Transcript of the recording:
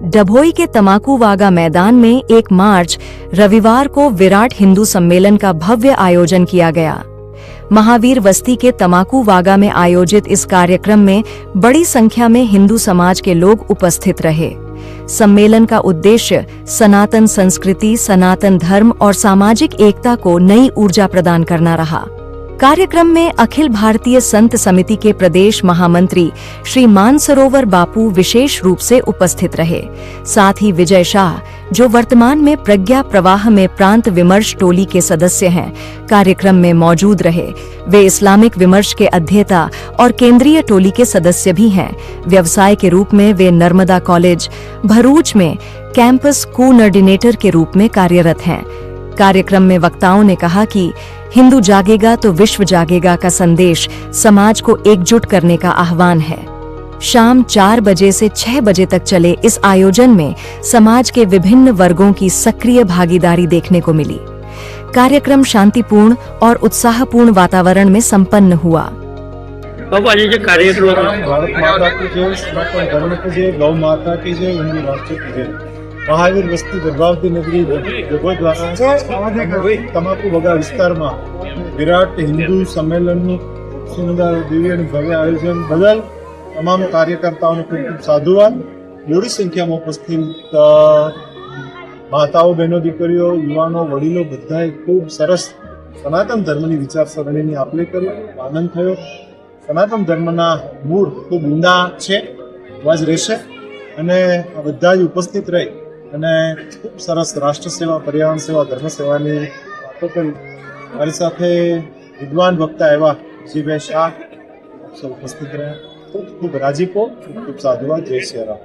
डभोई के तमाकू वागा मैदान में एक मार्च रविवार को विराट हिंदू सम्मेलन का भव्य आयोजन किया गया। महावीर बस्ती के तमाकू वागा में आयोजित इस कार्यक्रम में बड़ी संख्या में हिंदू समाज के लोग उपस्थित रहे। सम्मेलन का उद्देश्य सनातन संस्कृति, सनातन धर्म और सामाजिक एकता को नई ऊर्जा प्रदान करना रहा। कार्यक्रम में अखिल भारतीय संत समिति के प्रदेश महामंत्री श्री मानसरोवर बापू विशेष रूप से उपस्थित रहे। साथ ही विजय शाह, जो वर्तमान में प्रज्ञा प्रवाह में प्रांत विमर्श टोली के सदस्य हैं, कार्यक्रम में मौजूद रहे। वे इस्लामिक विमर्श के अध्येता और केंद्रीय टोली के सदस्य भी हैं। व्यवसाय के रूप में वे नर्मदा कॉलेज भरूच में कैंपस कोऑर्डिनेटर के रूप में कार्यरत हैं। कार्यक्रम में वक्ताओं ने कहा कि हिंदू जागेगा तो विश्व जागेगा का संदेश समाज को एकजुट करने का आह्वान है। शाम 4 बजे से 6 बजे तक चले इस आयोजन में समाज के विभिन्न वर्गों की सक्रिय भागीदारी देखने को मिली। कार्यक्रम शांतिपूर्ण और उत्साहपूर्ण वातावरण में संपन्न हुआ। बाबा जी, कार्यक्रम भारत माता की जय, सनातन धर्म की जय, गौ माता की जय, हिंदू राष्ट्र की जय। महावीर बस्ती गर्भावती नगरी डभोई द्वारा तमाकू वागा विस्ताરમાં विराट हिंदू सम्मेलनનું સુંદર દિવ્ય અને ભવ્ય આયોજન બદલ તમામ કાર્યકર્તાઓને ખૂબ ખૂબ સાધુવાદ। મોટી સંખ્યામાં ઉપસ્થિત માતાઓ, બહેનો, દીકરીઓ, યુવાનો, વડીલો બધાએ ખૂબ સરસ સનાતન ધર્મની વિચારસરણીની આપલે કરી। આનંદ થયો। સનાતન ધર્મના મૂળ ખૂબ ઊંડા છે, એવા જ રહેશે અને આ બધા જ ઉપસ્થિત રહી અને ખૂબ સરસ રાષ્ટ્ર સેવા, પર્યાવરણ સેવા, ધર્મ સેવાની વાતો કરી। મારી સાથે વિદ્વાન વક્તા એવા વિજયભાઈ શાહ ઉપસ્થિત રહ્યા। ખૂબ ખૂબ રાજીપો, ખૂબ ખૂબ સાધુવાદ। જય શ્રી રામ।